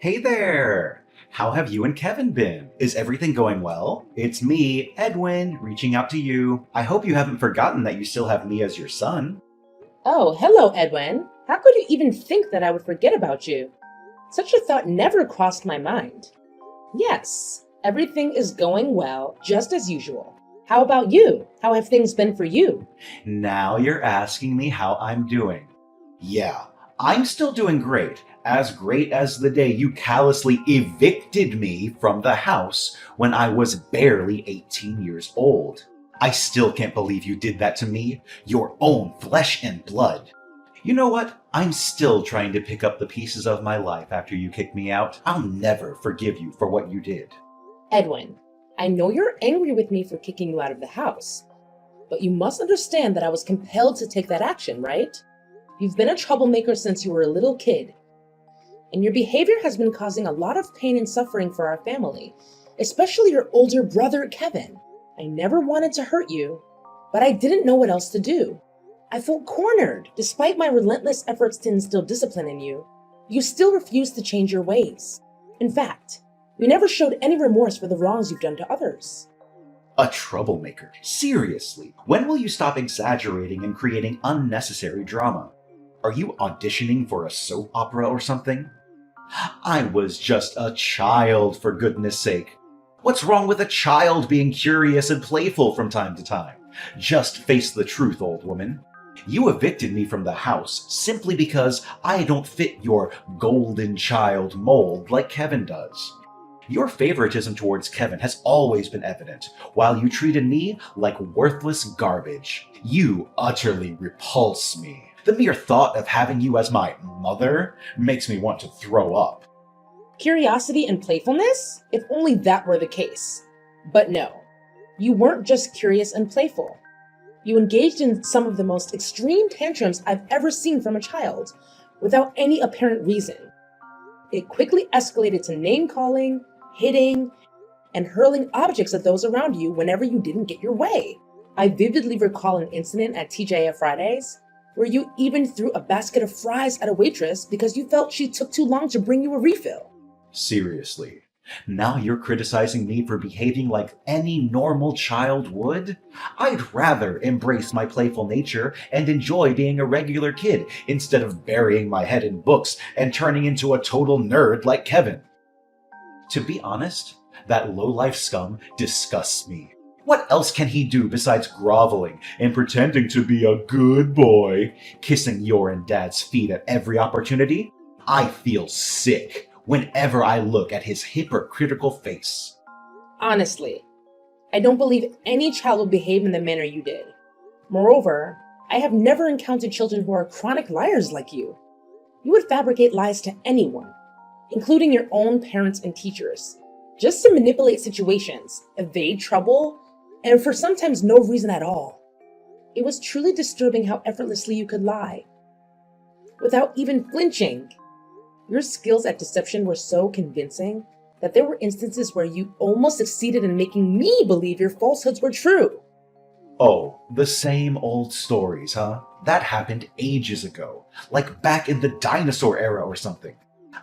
Hey there! How have you and Kevin been? Is everything going well? It's me, Edwin, reaching out to you. I hope you haven't forgotten that you still have me as your son. Oh, hello, Edwin. How could you even think that I would forget about you? Such a thought never crossed my mind. Yes, everything is going well, just as usual. How about you? How have things been for you? Now you're asking me how I'm doing. Yeah, I'm still doing great. As great as the day you callously evicted me from the house when I was barely 18 years old. I still can't believe you did that to me, your own flesh and blood. You know what? I'm still trying to pick up the pieces of my life after you kicked me out. I'll never forgive you for what you did. Edwin, I know you're angry with me for kicking you out of the house, but you must understand that I was compelled to take that action, right? You've been a troublemaker since you were a little kid, and your behavior has been causing a lot of pain and suffering for our family, especially your older brother, Kevin. I never wanted to hurt you, but I didn't know what else to do. I felt cornered. Despite my relentless efforts to instill discipline in you, you still refused to change your ways. In fact, you never showed any remorse for the wrongs you've done to others. A troublemaker? Seriously, when will you stop exaggerating and creating unnecessary drama? Are you auditioning for a soap opera or something? I was just a child, for goodness sake. What's wrong with a child being curious and playful from time to time? Just face the truth, old woman. You evicted me from the house simply because I don't fit your golden child mold like Kevin does. Your favoritism towards Kevin has always been evident, while you treated me like worthless garbage. You utterly repulse me. The mere thought of having you as my mother makes me want to throw up. Curiosity and playfulness? If only that were the case. But no, you weren't just curious and playful. You engaged in some of the most extreme tantrums I've ever seen from a child, without any apparent reason. It quickly escalated to name-calling, hitting, and hurling objects at those around you whenever you didn't get your way. I vividly recall an incident at TJF Fridays where you even threw a basket of fries at a waitress because you felt she took too long to bring you a refill. Seriously. Now you're criticizing me for behaving like any normal child would? I'd rather embrace my playful nature and enjoy being a regular kid instead of burying my head in books and turning into a total nerd like Kevin. To be honest, that low-life scum disgusts me. What else can he do besides groveling and pretending to be a good boy, kissing your and Dad's feet at every opportunity? I feel sick whenever I look at his hypocritical face. Honestly, I don't believe any child would behave in the manner you did. Moreover, I have never encountered children who are chronic liars like you. You would fabricate lies to anyone, including your own parents and teachers, just to manipulate situations, evade trouble, and for sometimes no reason at all. It was truly disturbing how effortlessly you could lie, without even flinching. Your skills at deception were so convincing that there were instances where you almost succeeded in making me believe your falsehoods were true. Oh, the same old stories, huh? That happened ages ago, like back in the dinosaur era or something.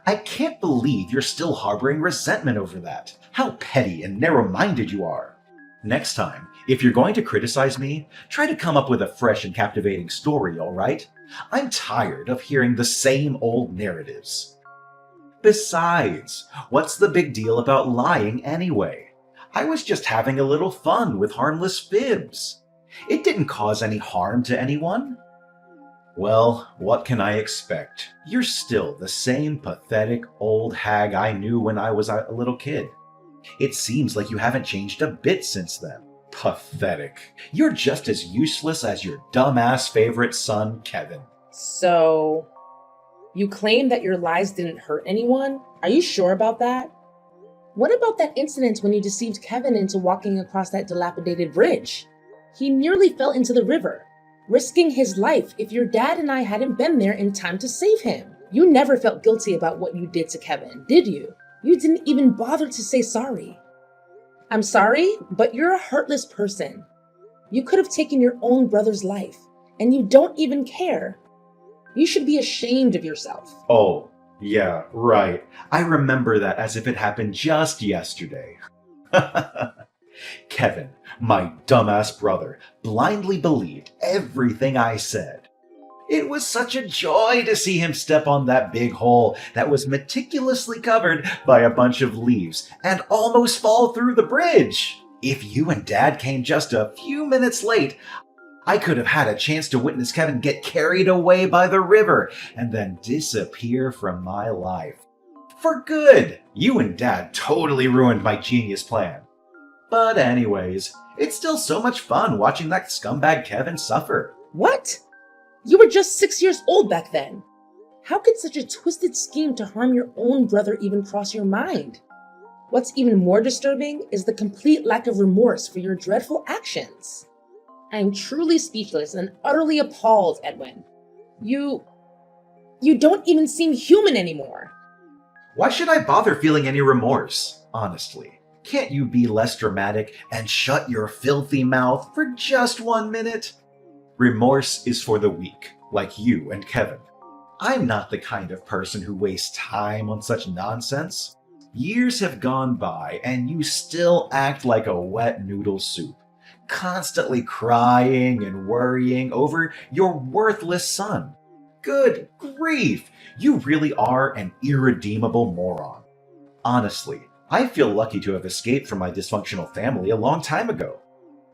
I can't believe you're still harboring resentment over that. How petty and narrow-minded you are. Next time, if you're going to criticize me, try to come up with a fresh and captivating story, alright? I'm tired of hearing the same old narratives. Besides, what's the big deal about lying anyway? I was just having a little fun with harmless fibs. It didn't cause any harm to anyone. Well, what can I expect? You're still the same pathetic old hag I knew when I was a little kid. It seems like you haven't changed a bit since then. Pathetic. You're just as useless as your dumbass favorite son, Kevin. So, you claim that your lies didn't hurt anyone? Are you sure about that? What about that incident when you deceived Kevin into walking across that dilapidated bridge? He nearly fell into the river, risking his life if your dad and I hadn't been there in time to save him. You never felt guilty about what you did to Kevin, did you? You didn't even bother to say sorry. I'm sorry, but you're a heartless person. You could have taken your own brother's life, and you don't even care. You should be ashamed of yourself. Oh, Yeah, right. I remember that as if it happened just yesterday. Kevin, my dumbass brother, blindly believed everything I said. It was such a joy to see him step on that big hole that was meticulously covered by a bunch of leaves and almost fall through the bridge. If you and Dad came just a few minutes late, I could have had a chance to witness Kevin get carried away by the river and then disappear from my life. For good! You and Dad totally ruined my genius plan. But anyways, it's still so much fun watching that scumbag Kevin suffer. What? You were just 6 years old back then. How could such a twisted scheme to harm your own brother even cross your mind? What's even more disturbing is the complete lack of remorse for your dreadful actions. I am truly speechless and utterly appalled, Edwin. You don't even seem human anymore. Why should I bother feeling any remorse, honestly? Can't you be less dramatic and shut your filthy mouth for just 1 minute? Remorse is for the weak, like you and Kevin. I'm not the kind of person who wastes time on such nonsense. Years have gone by and you still act like a wet noodle soup, constantly crying and worrying over your worthless son. Good grief, you really are an irredeemable moron. Honestly, I feel lucky to have escaped from my dysfunctional family a long time ago.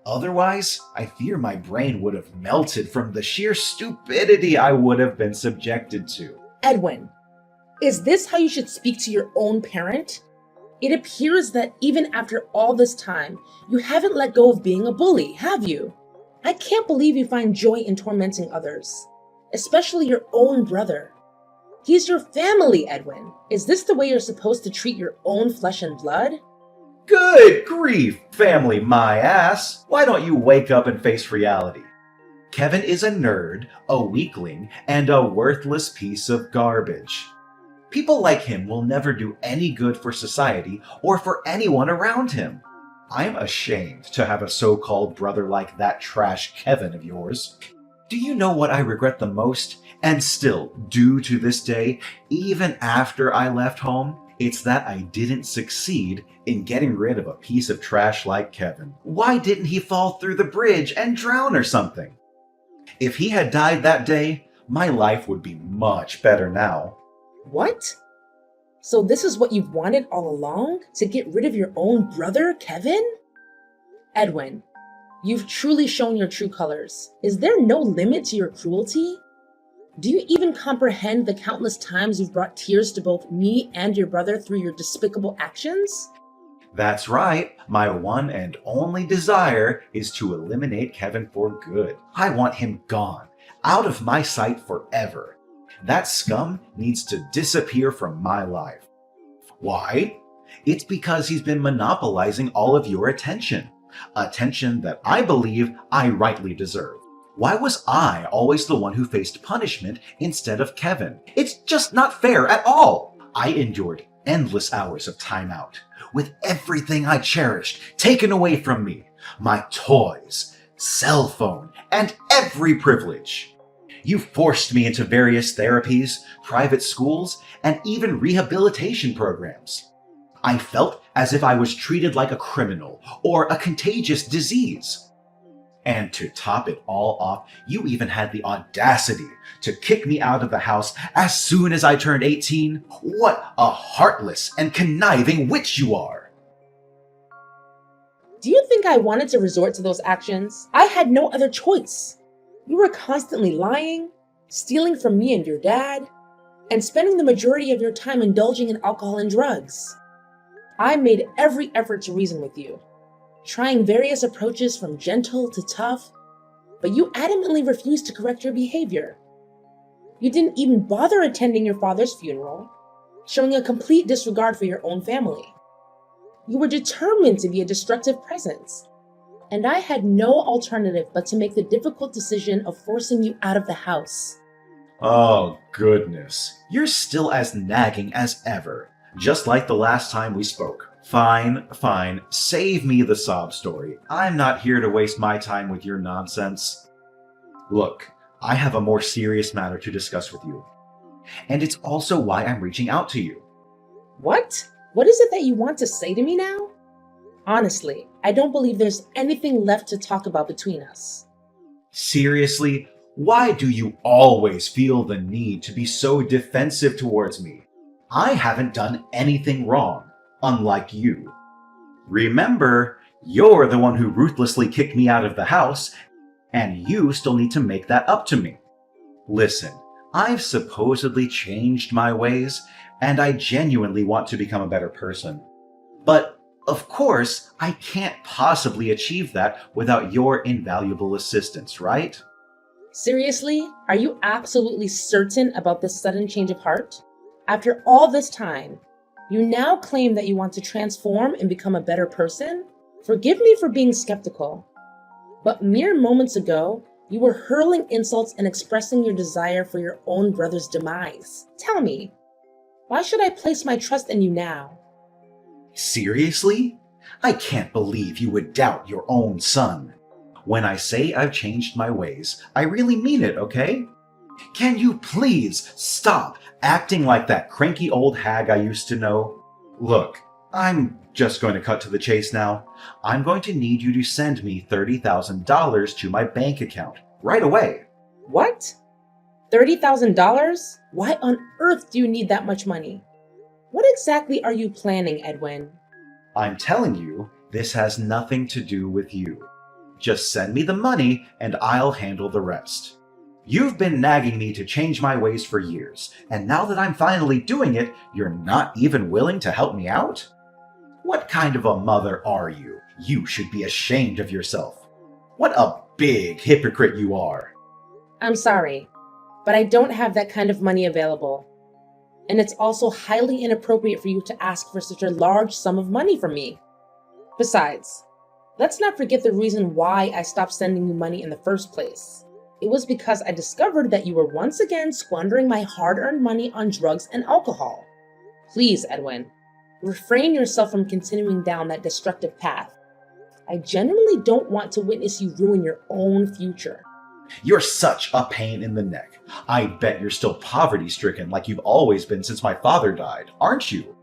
Otherwise, I fear my brain would have melted from the sheer stupidity I would have been subjected to. Edwin, is this how you should speak to your own parent? It appears that even after all this time, you haven't let go of being a bully, have you? I can't believe you find joy in tormenting others, especially your own brother. He's your family, Edwin. Is this the way you're supposed to treat your own flesh and blood? Good grief, family my ass! Why don't you wake up and face reality? Kevin is a nerd, a weakling, and a worthless piece of garbage. People like him will never do any good for society or for anyone around him. I'm ashamed to have a so-called brother like that trash Kevin of yours. Do you know what I regret the most, and still do to this day, even after I left home? It's that I didn't succeed in getting rid of a piece of trash like Kevin. Why didn't he fall through the bridge and drown or something? If he had died that day, my life would be much better now. What? So this is what you've wanted all along? To get rid of your own brother, Kevin? Edwin, you've truly shown your true colors. Is there no limit to your cruelty? Do you even comprehend the countless times you've brought tears to both me and your brother through your despicable actions? That's right. My one and only desire is to eliminate Kevin for good. I want him gone, out of my sight forever. That scum needs to disappear from my life. Why? It's because he's been monopolizing all of your attention. Attention that I believe I rightly deserve. Why was I always the one who faced punishment instead of Kevin? It's just not fair at all. I endured endless hours of timeout, with everything I cherished taken away from me. My toys, cell phone, and every privilege. You forced me into various therapies, private schools, and even rehabilitation programs. I felt as if I was treated like a criminal or a contagious disease. And to top it all off, you even had the audacity to kick me out of the house as soon as I turned 18. What a heartless and conniving witch you are! Do you think I wanted to resort to those actions? I had no other choice. You were constantly lying, stealing from me and your dad, and spending the majority of your time indulging in alcohol and drugs. I made every effort to reason with you, trying various approaches from gentle to tough, but you adamantly refused to correct your behavior. You didn't even bother attending your father's funeral, showing a complete disregard for your own family. You were determined to be a destructive presence, and I had no alternative but to make the difficult decision of forcing you out of the house. Oh, goodness. You're still as nagging as ever, just like the last time we spoke. Fine, save me the sob story. I'm not here to waste my time with your nonsense. Look, I have a more serious matter to discuss with you. And it's also why I'm reaching out to you. What? What is it that you want to say to me now? Honestly, I don't believe there's anything left to talk about between us. Seriously, why do you always feel the need to be so defensive towards me? I haven't done anything wrong, unlike you. Remember, you're the one who ruthlessly kicked me out of the house, and you still need to make that up to me. Listen, I've supposedly changed my ways, and I genuinely want to become a better person. But, of course, I can't possibly achieve that without your invaluable assistance, right? Seriously? Are you absolutely certain about this sudden change of heart? After all this time, you now claim that you want to transform and become a better person? Forgive me for being skeptical, but mere moments ago, you were hurling insults and expressing your desire for your own brother's demise. Tell me, why should I place my trust in you now? Seriously? I can't believe you would doubt your own son. When I say I've changed my ways, I really mean it, okay? Can you please stop acting like that cranky old hag I used to know? Look, I'm just going to cut to the chase now. I'm going to need you to send me $30,000 to my bank account right away. What? $30,000? Why on earth do you need that much money? What exactly are you planning, Edwin? I'm telling you, this has nothing to do with you. Just send me the money and I'll handle the rest. You've been nagging me to change my ways for years, and now that I'm finally doing it, you're not even willing to help me out? What kind of a mother are you? You should be ashamed of yourself. What a big hypocrite you are. I'm sorry, but I don't have that kind of money available. And it's also highly inappropriate for you to ask for such a large sum of money from me. Besides, let's not forget the reason why I stopped sending you money in the first place. It was because I discovered that you were once again squandering my hard-earned money on drugs and alcohol. Please, Edwin, refrain yourself from continuing down that destructive path. I genuinely don't want to witness you ruin your own future. You're such a pain in the neck. I bet you're still poverty-stricken like you've always been since my father died, aren't you?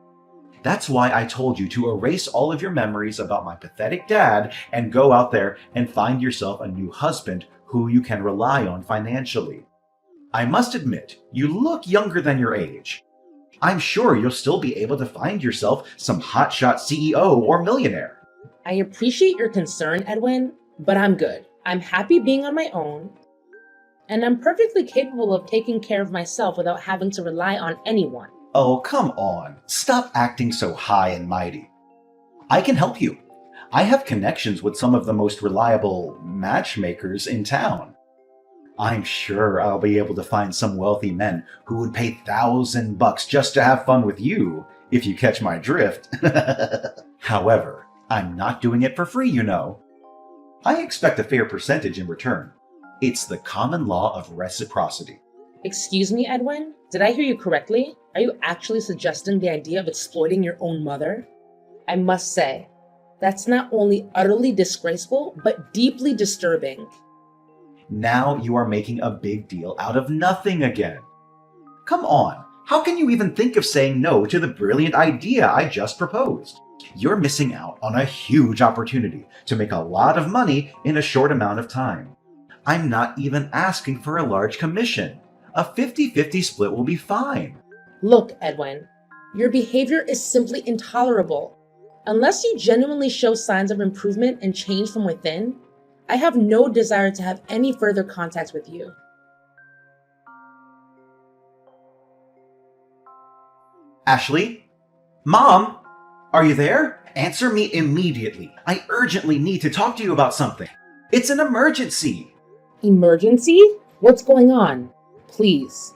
That's why I told you to erase all of your memories about my pathetic dad and go out there and find yourself a new husband who you can rely on financially. I must admit, you look younger than your age. I'm sure you'll still be able to find yourself some hotshot CEO or millionaire. I appreciate your concern, Edwin, but I'm good. I'm happy being on my own, and I'm perfectly capable of taking care of myself without having to rely on anyone. Oh, come on. Stop acting so high and mighty. I can help you. I have connections with some of the most reliable matchmakers in town. I'm sure I'll be able to find some wealthy men who would pay $1,000 just to have fun with you, if you catch my drift. However, I'm not doing it for free, you know. I expect a fair percentage in return. It's the common law of reciprocity. Excuse me, Edwin? Did I hear you correctly? Are you actually suggesting the idea of exploiting your own mother? I must say, that's not only utterly disgraceful, but deeply disturbing. Now you are making a big deal out of nothing again. Come on, how can you even think of saying no to the brilliant idea I just proposed? You're missing out on a huge opportunity to make a lot of money in a short amount of time. I'm not even asking for a large commission. A 50-50 split will be fine. Look, Edwin, your behavior is simply intolerable. Unless you genuinely show signs of improvement and change from within, I have no desire to have any further contact with you. Ashley? Mom? Are you there? Answer me immediately. I urgently need to talk to you about something. It's an emergency. Emergency? What's going on? Please,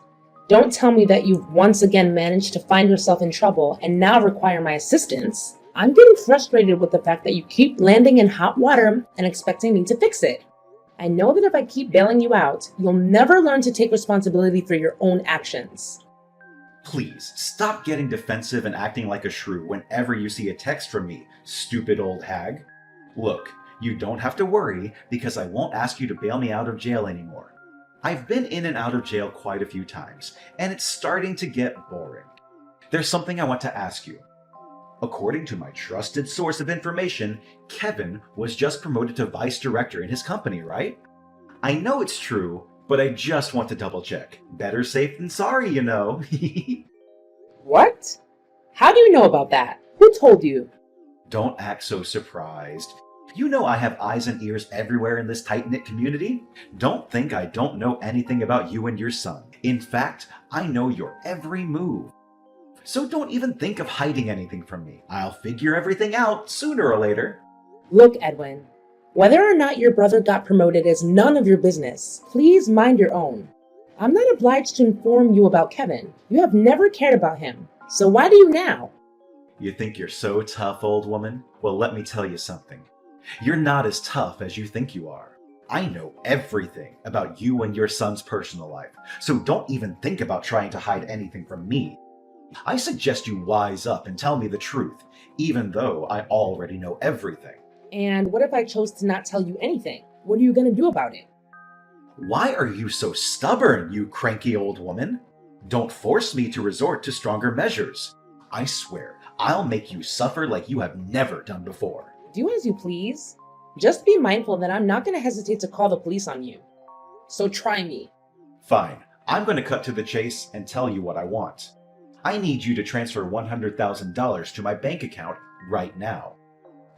don't tell me that you've once again managed to find yourself in trouble and now require my assistance. I'm getting frustrated with the fact that you keep landing in hot water and expecting me to fix it. I know that if I keep bailing you out, you'll never learn to take responsibility for your own actions. Please, stop getting defensive and acting like a shrew whenever you see a text from me, stupid old hag. Look, you don't have to worry because I won't ask you to bail me out of jail anymore. I've been in and out of jail quite a few times, and it's starting to get boring. There's something I want to ask you. According to my trusted source of information, Kevin was just promoted to vice director in his company, right? I know it's true, but I just want to double check. Better safe than sorry, you know. What? How do you know about that? Who told you? Don't act so surprised. You know I have eyes and ears everywhere in this tight-knit community. Don't think I don't know anything about you and your son. In fact, I know your every move. So don't even think of hiding anything from me. I'll figure everything out sooner or later. Look, Edwin, whether or not your brother got promoted is none of your business. Please mind your own. I'm not obliged to inform you about Kevin. You have never cared about him. So why do you now? You think you're so tough, old woman? Well, let me tell you something. You're not as tough as you think you are. I know everything about you and your son's personal life, so don't even think about trying to hide anything from me. I suggest you wise up and tell me the truth, even though I already know everything. And what if I chose to not tell you anything? What are you going to do about it? Why are you so stubborn, you cranky old woman? Don't force me to resort to stronger measures. I swear, I'll make you suffer like you have never done before. Do as you please. Just be mindful that I'm not going to hesitate to call the police on you. So try me. Fine, I'm going to cut to the chase and tell you what I want. I need you to transfer $100,000 to my bank account right now.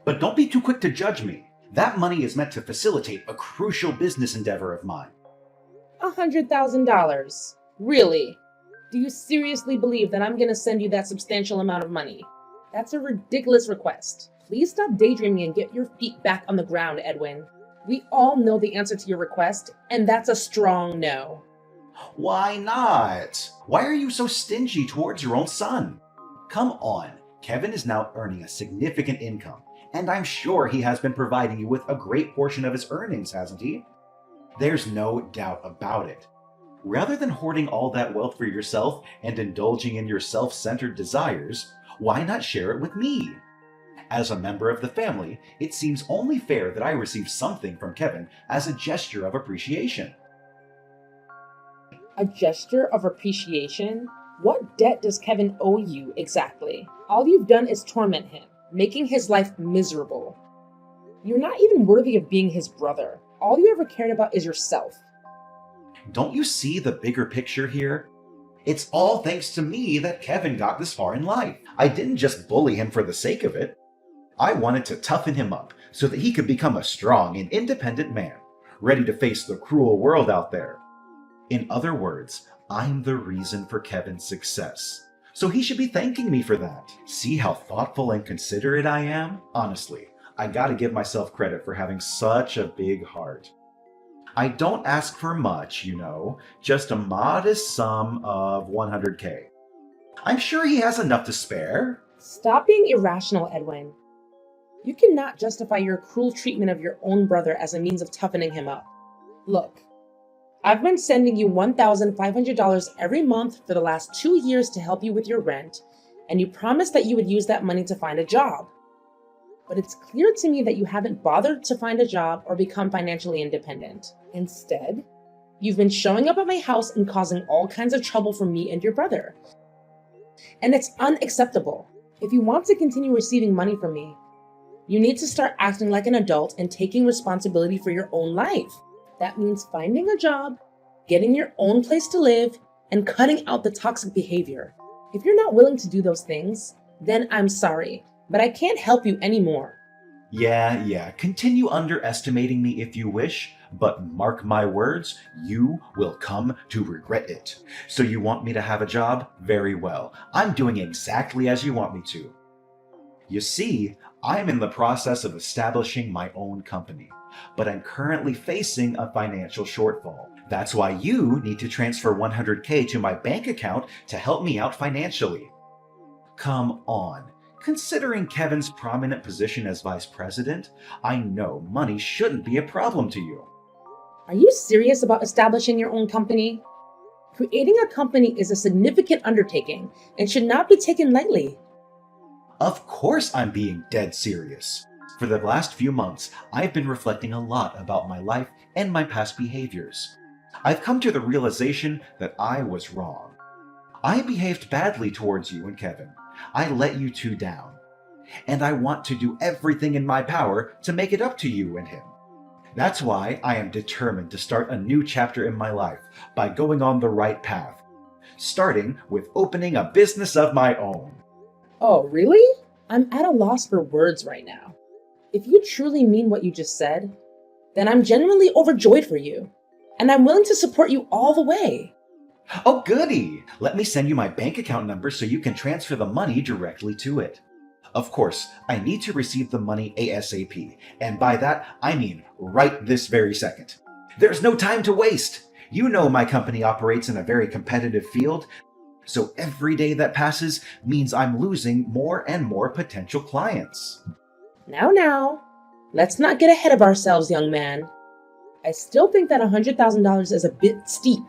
But don't be too quick to judge me. That money is meant to facilitate a crucial business endeavor of mine. $100,000? Really? Do you seriously believe that I'm going to send you that substantial amount of money? That's a ridiculous request. Please stop daydreaming and get your feet back on the ground, Edwin. We all know the answer to your request, and that's a strong no. Why not? Why are you so stingy towards your own son? Come on, Kevin is now earning a significant income, and I'm sure he has been providing you with a great portion of his earnings, hasn't he? There's no doubt about it. Rather than hoarding all that wealth for yourself and indulging in your self-centered desires, why not share it with me? As a member of the family, it seems only fair that I receive something from Kevin as a gesture of appreciation. A gesture of appreciation? What debt does Kevin owe you exactly? All you've done is torment him, making his life miserable. You're not even worthy of being his brother. All you ever cared about is yourself. Don't you see the bigger picture here? It's all thanks to me that Kevin got this far in life. I didn't just bully him for the sake of it. I wanted to toughen him up so that he could become a strong and independent man, ready to face the cruel world out there. In other words, I'm the reason for Kevin's success. So he should be thanking me for that. See how thoughtful and considerate I am? Honestly, I gotta give myself credit for having such a big heart. I don't ask for much, you know, just a modest sum of $100K. I'm sure he has enough to spare. Stop being irrational, Edwin. You cannot justify your cruel treatment of your own brother as a means of toughening him up. Look, I've been sending you $1,500 every month for the last 2 years to help you with your rent, and you promised that you would use that money to find a job. But it's clear to me that you haven't bothered to find a job or become financially independent. Instead, you've been showing up at my house and causing all kinds of trouble for me and your brother. And it's unacceptable. If you want to continue receiving money from me, you need to start acting like an adult and taking responsibility for your own life. That means finding a job, getting your own place to live, and cutting out the toxic behavior. If you're not willing to do those things, then I'm sorry, but I can't help you anymore. Yeah, continue underestimating me if you wish, but mark my words, you will come to regret it. So you want me to have a job? Very well. I'm doing exactly as you want me to. You see, I'm in the process of establishing my own company, but I'm currently facing a financial shortfall. That's why you need to transfer $100K to my bank account to help me out financially. Come on. Considering Kevin's prominent position as vice president, I know money shouldn't be a problem to you. Are you serious about establishing your own company? Creating a company is a significant undertaking and should not be taken lightly. Of course I'm being dead serious. For the last few months, I've been reflecting a lot about my life and my past behaviors. I've come to the realization that I was wrong. I behaved badly towards you and Kevin. I let you two down. And I want to do everything in my power to make it up to you and him. That's why I am determined to start a new chapter in my life by going on the right path, starting with opening a business of my own. Oh, really? I'm at a loss for words right now. If you truly mean what you just said, then I'm genuinely overjoyed for you, and I'm willing to support you all the way. Oh, goody! Let me send you my bank account number so you can transfer the money directly to it. Of course, I need to receive the money ASAP, and by that, I mean right this very second. There's no time to waste! You know my company operates in a very competitive field, so every day that passes means I'm losing more and more potential clients. Now, let's not get ahead of ourselves, young man. I still think that $100,000 is a bit steep,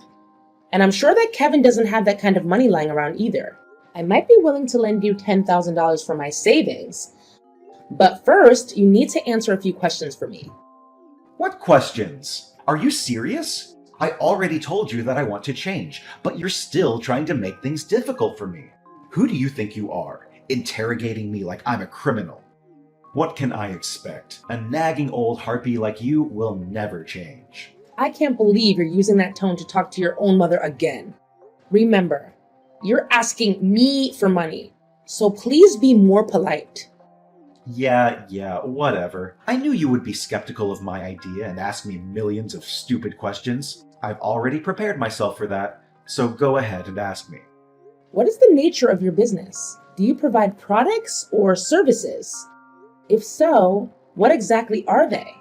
and I'm sure that Kevin doesn't have that kind of money lying around either. I might be willing to lend you $10,000 for my savings, but first you need to answer a few questions for me. What questions? Are you serious? I already told you that I want to change, but you're still trying to make things difficult for me. Who do you think you are, interrogating me like I'm a criminal? What can I expect? A nagging old harpy like you will never change. I can't believe you're using that tone to talk to your own mother again. Remember, you're asking me for money, so please be more polite. Yeah, whatever. I knew you would be skeptical of my idea and ask me millions of stupid questions. I've already prepared myself for that, so go ahead and ask me. What is the nature of your business? Do you provide products or services? If so, what exactly are they?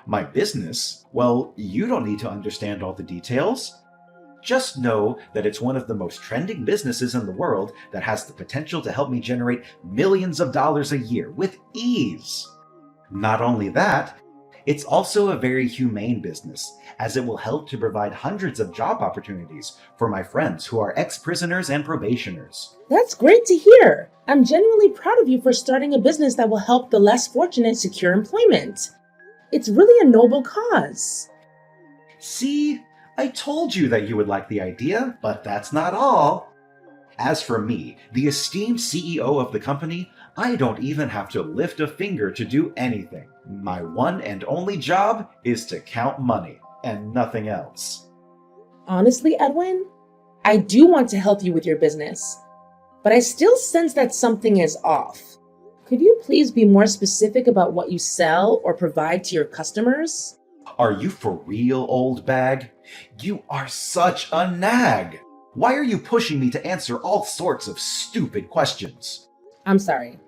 My business? Well, you don't need to understand all the details. Just know that it's one of the most trending businesses in the world that has the potential to help me generate millions of dollars a year with ease. Not only that, it's also a very humane business, as it will help to provide hundreds of job opportunities for my friends who are ex-prisoners and probationers. That's great to hear. I'm genuinely proud of you for starting a business that will help the less fortunate secure employment. It's really a noble cause. See? I told you that you would like the idea, but that's not all. As for me, the esteemed CEO of the company, I don't even have to lift a finger to do anything. My one and only job is to count money, and nothing else. Honestly, Edwin, I do want to help you with your business, but I still sense that something is off. Could you please be more specific about what you sell or provide to your customers? Are you for real, old bag? You are such a nag! Why are you pushing me to answer all sorts of stupid questions? I'm sorry,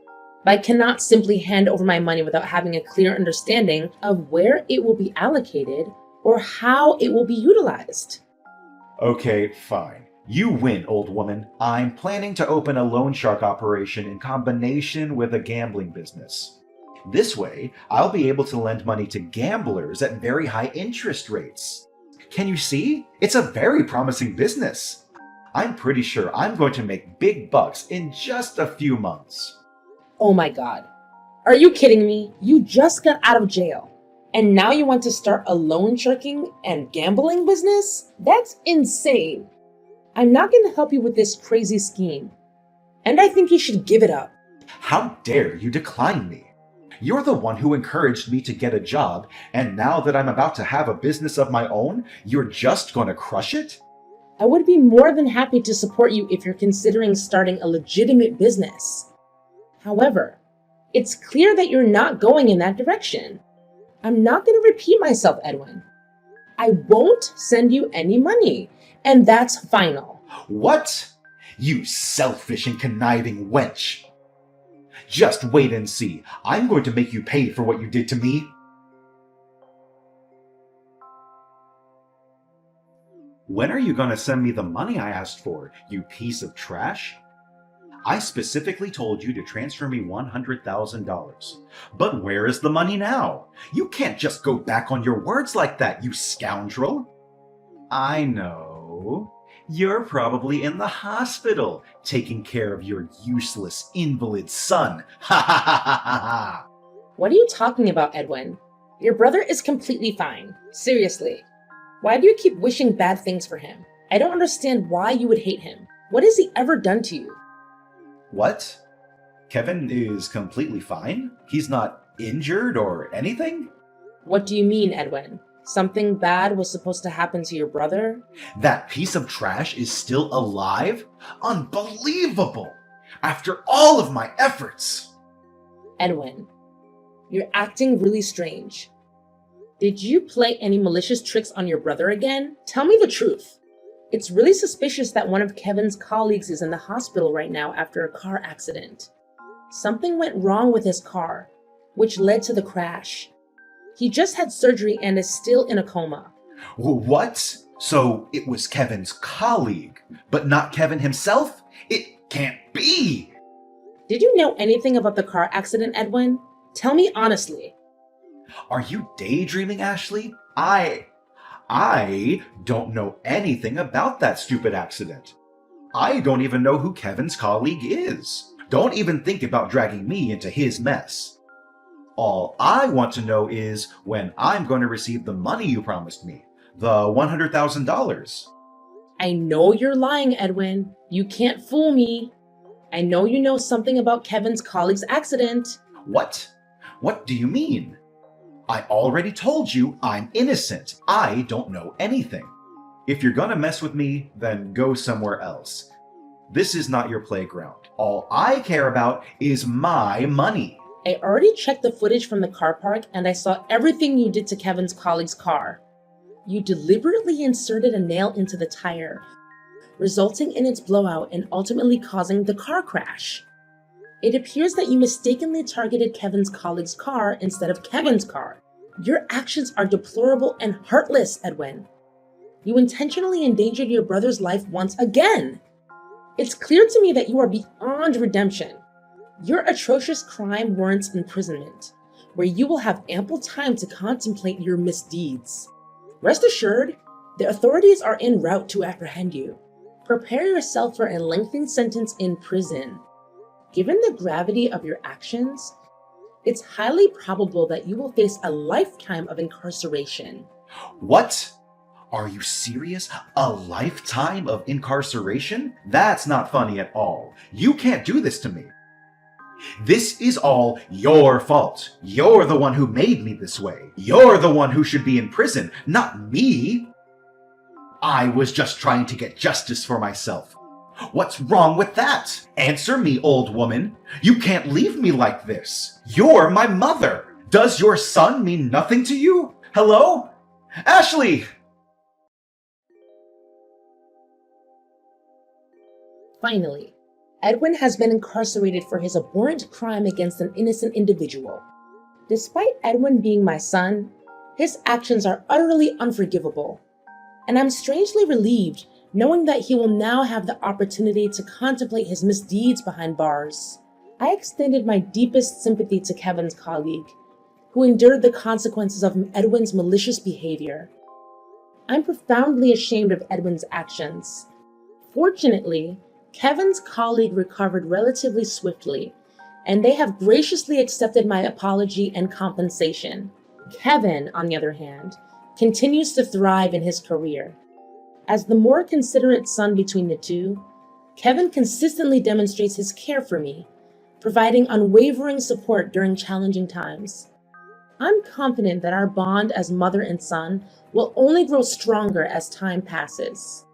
but I cannot simply hand over my money without having a clear understanding of where it will be allocated or how it will be utilized. Okay, fine. You win, old woman. I'm planning to open a loan shark operation in combination with a gambling business. This way, I'll be able to lend money to gamblers at very high interest rates. Can you see? It's a very promising business. I'm pretty sure I'm going to make big bucks in just a few months. Oh my God. Are you kidding me? You just got out of jail, and now you want to start a loan sharking and gambling business? That's insane. I'm not going to help you with this crazy scheme, and I think you should give it up. How dare you decline me? You're the one who encouraged me to get a job, and now that I'm about to have a business of my own, you're just going to crush it? I would be more than happy to support you if you're considering starting a legitimate business. However, it's clear that you're not going in that direction. I'm not going to repeat myself, Edwin. I won't send you any money, and that's final. What? You selfish and conniving wench! Just wait and see. I'm going to make you pay for what you did to me. When are you going to send me the money I asked for, you piece of trash? I specifically told you to transfer me $100,000. But where is the money now? You can't just go back on your words like that, you scoundrel. I know. You're probably in the hospital, taking care of your useless invalid son. Ha ha ha ha ha ha! What are you talking about, Edwin? Your brother is completely fine. Seriously. Why do you keep wishing bad things for him? I don't understand why you would hate him. What has he ever done to you? What? Kevin is completely fine? He's not injured or anything? What do you mean, Edwin? Something bad was supposed to happen to your brother? That piece of trash is still alive? Unbelievable! After all of my efforts! Edwin, you're acting really strange. Did you play any malicious tricks on your brother again? Tell me the truth. It's really suspicious that one of Kevin's colleagues is in the hospital right now after a car accident. Something went wrong with his car, which led to the crash. He just had surgery and is still in a coma. What? So it was Kevin's colleague, but not Kevin himself? It can't be! Did you know anything about the car accident, Edwin? Tell me honestly. Are you daydreaming, Ashley? I don't know anything about that stupid accident. I don't even know who Kevin's colleague is. Don't even think about dragging me into his mess. All I want to know is when I'm going to receive the money you promised me, the $100,000. I know you're lying, Edwin. You can't fool me. I know you know something about Kevin's colleague's accident. What? What do you mean? I already told you I'm innocent. I don't know anything. If you're gonna mess with me, then go somewhere else. This is not your playground. All I care about is my money. I already checked the footage from the car park and I saw everything you did to Kevin's colleague's car. You deliberately inserted a nail into the tire, resulting in its blowout and ultimately causing the car crash. It appears that you mistakenly targeted Kevin's colleague's car instead of Kevin's car. Your actions are deplorable and heartless, Edwin. You intentionally endangered your brother's life once again. It's clear to me that you are beyond redemption. Your atrocious crime warrants imprisonment, where you will have ample time to contemplate your misdeeds. Rest assured, the authorities are en route to apprehend you. Prepare yourself for a lengthy sentence in prison. Given the gravity of your actions, it's highly probable that you will face a lifetime of incarceration. What? Are you serious? A lifetime of incarceration? That's not funny at all. You can't do this to me. This is all your fault. You're the one who made me this way. You're the one who should be in prison, not me. I was just trying to get justice for myself. What's wrong with that? Answer me, old woman. You can't leave me like this. You're my mother. Does your son mean nothing to you? Hello? Ashley! Finally, Edwin has been incarcerated for his abhorrent crime against an innocent individual. Despite Edwin being my son, his actions are utterly unforgivable. And I'm strangely relieved knowing that he will now have the opportunity to contemplate his misdeeds behind bars. I extended my deepest sympathy to Kevin's colleague, who endured the consequences of Edwin's malicious behavior. I'm profoundly ashamed of Edwin's actions. Fortunately, Kevin's colleague recovered relatively swiftly, and they have graciously accepted my apology and compensation. Kevin, on the other hand, continues to thrive in his career. As the more considerate son between the two, Kevin consistently demonstrates his care for me, providing unwavering support during challenging times. I'm confident that our bond as mother and son will only grow stronger as time passes.